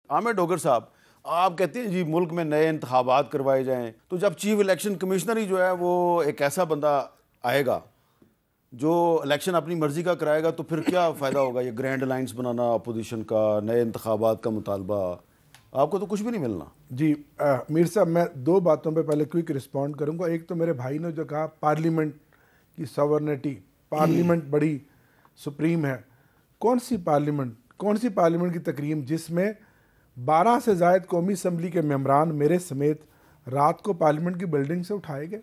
आमिर डोगर साहब, आप कहते हैं जी मुल्क में नए इंतखाबात करवाए जाएं, तो जब चीफ इलेक्शन कमिश्नर ही जो है वो एक ऐसा बंदा आएगा जो इलेक्शन अपनी मर्जी का कराएगा, तो फिर क्या फ़ायदा होगा ये ग्रैंड अलायंस बनाना, अपोजिशन का, नए इंतखाबात का मुतालबा? आपको तो कुछ भी नहीं मिलना। जी मीर साहब, मैं दो बातों पे पहले क्विक रिस्पॉन्ड करूंगा। एक तो मेरे भाई ने जो कहा पार्लियामेंट की सॉवरेनिटी, पार्लियामेंट बड़ी सुप्रीम है। कौन सी पार्लियामेंट की तकरीम जिसमें 12 से ज़ायद कौमी असम्बली के मेम्बरान मेरे समेत रात को पार्लियामेंट की बिल्डिंग से उठाए गए?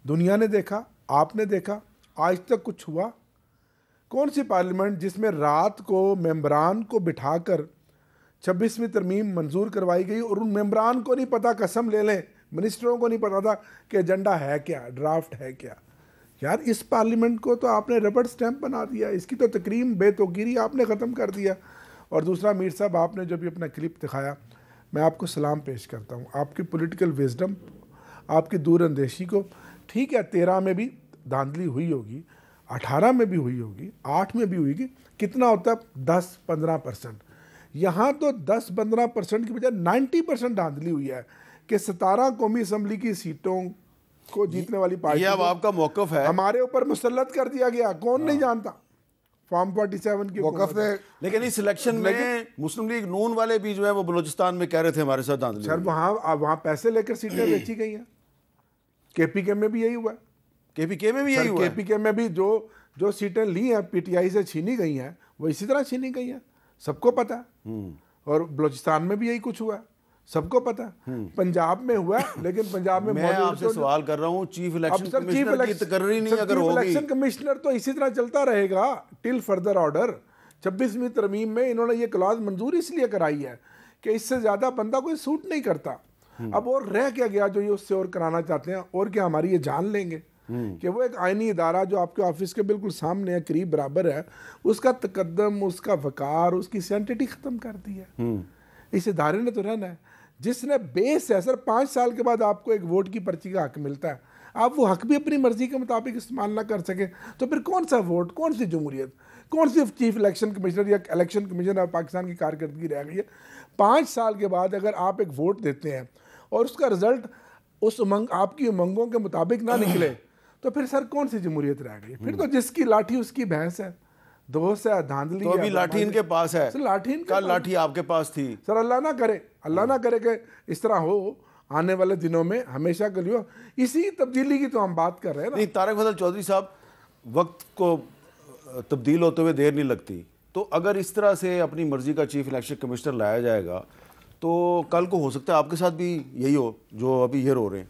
दुनिया ने देखा, आपने देखा, आज तक कुछ हुआ? कौन सी पार्लियामेंट जिसमें रात को मेम्बरान को बिठाकर 26वीं तरमीम मंजूर करवाई गई और उन मेम्बरान को नहीं पता, कसम ले लें मिनिस्टरों को नहीं पता था कि एजेंडा है क्या, ड्राफ्ट है क्या? यार इस पार्लियामेंट को तो आपने रबड़ स्टैंप बना दिया, इसकी तो तकरीम बेतौकीरी आपने ख़त्म कर दिया। और दूसरा मीर साहब, आपने जो भी अपना क्लिप दिखाया, मैं आपको सलाम पेश करता हूँ, आपकी पॉलिटिकल विजडम, आपकी दूरअंदेशी को। ठीक है 13 में भी धांधली हुई होगी, 18 में भी हुई होगी, 8 में भी हुई होगी, कितना होता है 10-15%। यहाँ तो 10-15% की बजाय 90% धांधली हुई है कि 17 कौमी असम्बली की सीटों को जीतने वाली पार्टी, ये अब आपका मौक़िफ़ है, हमारे ऊपर मुसल्लत कर दिया गया। कौन नहीं जानता फॉर्म 47 की मौक़िफ़ है। लेकिन इस इलेक्शन में मुस्लिम लीग नून वाले भी जो है वो बलूचिस्तान में कह रहे थे हमारे साथ धांधली। सर वहाँ पैसे लेकर सीटें बेची गई हैं। KPK में भी यही हुआ है। KPK में भी यही हुआ है। KPK में भी जो सीटें ली हैं PTI से छीनी गई हैं, वो इसी तरह छीनी गई हैं, सबको पता है। और बलूचिस्तान में भी यही कुछ हुआ है, सबको पता है। पंजाब में हुआ है, लेकिन पंजाब में मैं आपसे सवाल कर रहा हूँ, चीफ इलेक्शन कमिश्नर की तकर्री नहीं अगर होगी, इलेक्शन कमिश्नर तो इसी तरह चलता रहेगा टिल फर्दर ऑर्डर। 26वीं तरमीम में इन्होंने ये क्लॉज मंजूर इसलिए कराई है कि इससे ज्यादा बंदा कोई सूट नहीं करता। अब और रह क्या गया जो ये उससे और कराना चाहते हैं? और क्या हमारी ये जान लेंगे कि वो एक आईनी इदारा जो आपके ऑफिस के बिल्कुल सामने है, करीब बराबर है, उसका तकद्दम, उसका वकार, उसकी सेंटिटी खत्म कर दी है। इस इदारे ने तो रहना है जिसने बेस है। सर 5 साल के बाद आपको एक वोट की पर्ची का हक मिलता है, आप वो हक भी अपनी मर्जी के मुताबिक इस्तेमाल ना कर सके तो फिर कौन सा वोट, कौन सी जमहूरियत, कौन सी चीफ इलेक्शन कमिश्नर या इलेक्शन कमीशन ऑफ पाकिस्तान की कारकर्दगी रह गई है? 5 साल के बाद अगर आप एक वोट देते हैं और उसका रिजल्ट उस आपकी उमंगों के मुताबिक ना निकले तो फिर सर कौन सी जमहूरियत रह गई? फिर तो जिसकी लाठी उसकी भैंस है, दोस्त है, धांधली। तो अभी लाठी इनके पास है, कल लाठी आपके पास थी। सर अल्लाह ना करे कि इस तरह हो आने वाले दिनों में, हमेशा के लिए। इसी तब्दीली की तो हम बात कर रहे हैं ना। नहीं तारिक फजल चौधरी साहब, वक्त को तब्दील होते हुए देर नहीं लगती, तो अगर इस तरह से अपनी मर्जी का चीफ इलेक्शन कमिश्नर लाया जाएगा तो कल को हो सकता है आपके साथ भी यही हो जो अभी ये रो रहे हैं।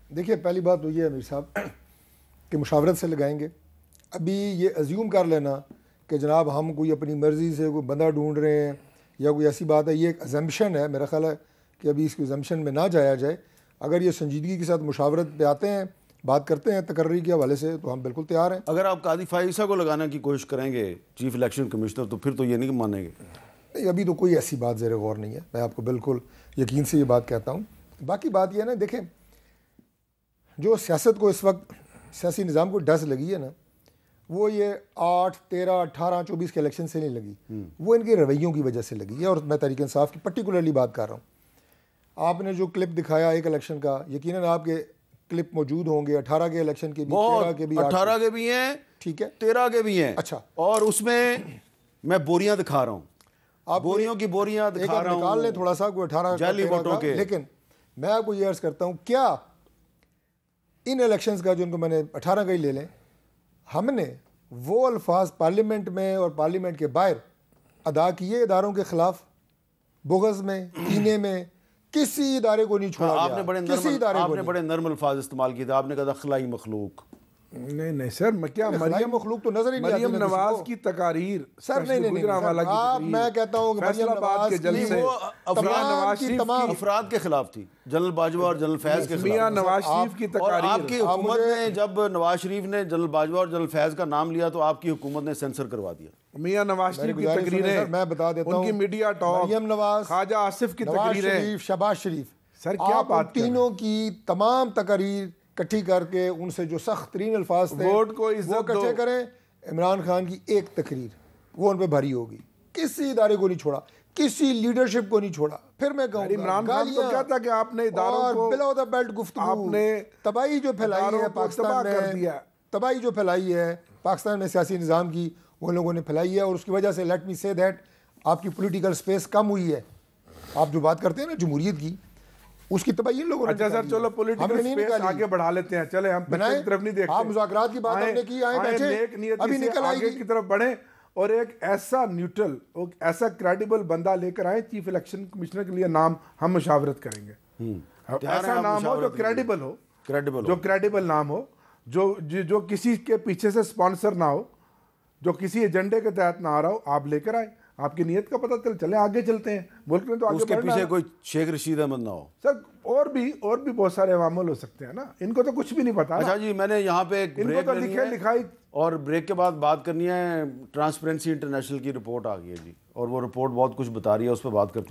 देखिए पहली बात तो ये है मीर साहब कि मुशावरत से लगाएंगे। अभी ये अज्यूम कर लेना कि जनाब हम कोई अपनी मर्ज़ी से कोई बंदा ढूंढ रहे हैं या कोई ऐसी बात है, ये एक अजम्पशन है। मेरा ख्याल है कि अभी इसकी अजम्पशन में ना जाया जाए। अगर ये संजीदगी के साथ मुशावरत पे आते हैं, बात करते हैं तकर्री के हवाले से, तो हम बिल्कुल तैयार हैं। अगर आप कादी फाइसा को लगाने की कोशिश करेंगे चीफ इलेक्शन कमिश्नर, तो फिर तो ये नहीं मानेंगे। नहीं, अभी तो कोई ऐसी बात ज़ेर गौर नहीं है, मैं आपको बिल्कुल यकीन से ये बात कहता हूँ। बाकी बात यह है ना, देखें जो सियासत को इस वक्त सियासी निज़ाम को डस लगी है ना, वो ये 8, 13, 18, 24 के इलेक्शन से नहीं लगी, वो इनके रवैयों की वजह से लगी है। और मैं तहरीक इंसाफ की पर्टिकुलरली बात कर रहा हूँ। आपने जो क्लिप दिखाया एक इलेक्शन का, यकीनन आपके क्लिप मौजूद होंगे 18 के इलेक्शन के भी, 13 के भी, 18 के भी हैं, ठीक है, 13 के भी हैं। अच्छा, और उसमें मैं बोरियां दिखा रहा हूँ, आप बोरियों की बोरियां दिखा रहा हूँ, निकाल लें थोड़ा सा कोई 18 जाली वोटों के। लेकिन मैं आपको ये अर्ज करता हूँ, क्या इन इलेक्शंस का, जिनको मैंने 18 का ही ले लें, हमने वो अल्फाज पार्लियामेंट में और पार्लियामेंट के बाहर अदा किए इदारों के खिलाफ? बुग़्ज़ में, कीने में किसी इदारे को नहीं छोड़ा गया। आपने बड़े नर्म अल्फाज इस्तेमाल किए थे, आपने कहा खिलाई मखलूक। नहीं सर, मैं क्या मरियम मखलूक तो नजर ही नहीं आती। मरियम नवाज की तकारीर सर, नहीं मैं कहता हूँ मरियम नवाज की तमाम अफराद के खिलाफ थी, जनरल बाजवा और जनरल फैज के खिलाफ। नवाज शरीफ की तकारीर, आपकी हुकूमत ने, जब नवाज शरीफ ने जनरल बाजवा और जनरल फैज का नाम लिया तो आपकी हुकूमत ने सेंसर करवा दिया। मियां नवाज शरीफ की तकरीरें मैं बता देता हूँ, उनकी मीडिया टॉक, मरियम नवाज, ख्वाजा आसिफ की तकरीरें, शहबाज शरीफ, सर क्या बात, तीनों की तमाम तकरीर इकट्ठी करके उनसे जो सख्त तरीन अल्फाज थे, वोट को इज्जत इकट्ठे करें। इमरान खान की एक तकरीर वो उन पर भारी होगी, किसी इदारे को नहीं छोड़ा। किसी लीडरशिप को नहीं छोड़ा। फिर मैं कहूँगा इमरान खान को क्या था कि आपने इदारों को बिलो द बेल्ट गुफ्तगू, आपने तबाही जो फैलाई है पाकिस्तान कर दिया, में, तबाही जो फैलाई है पाकिस्तान में सियासी निज़ाम की, वो लोगों ने फैलाई है। और उसकी वजह से लेट मी से दैट आपकी पॉलिटिकल स्पेस कम हुई है। आप जो बात करते हैं ना जमहूरियत की, उसकी तबाही इन लोगों ने। अच्छा सर, चलो पॉलिटिकल स्पेस आगे बढ़ा लेते हैं, चले हम बनाए तरफ नहीं देखते। आप मुज़ाकरात की बात हमने की, आए बैठे, अभी निकल आगे की तरफ बढ़े और एक ऐसा न्यूट्रल, ऐसा क्रेडिबल बंदा लेकर आए चीफ इलेक्शन कमिश्नर के लिए, नाम हम मुशावरत करेंगे। ऐसा नाम हो जो क्रेडिबल हो, जो क्रेडिबल नाम हो, जो किसी के पीछे से स्पॉन्सर ना हो, जो किसी एजेंडे के तहत ना आ रहा हो, आप लेकर आए। आपकी नीयत का पता चले, आगे चलते हैं। मुल्क में तो आगे उसके पीछे कोई शेख रशीद अहमद ना हो सर, और भी बहुत सारे अवामल हो सकते हैं ना, इनको तो कुछ भी नहीं पता। अच्छा जी, मैंने यहाँ पे एक इनको ब्रेक तो लेनी लिखे है लिखाई, और ब्रेक के बाद बात करनी है। ट्रांसपेरेंसी इंटरनेशनल की रिपोर्ट आ गई है जी, और वो रिपोर्ट बहुत कुछ बता रही है, उस पर बात करते हैं।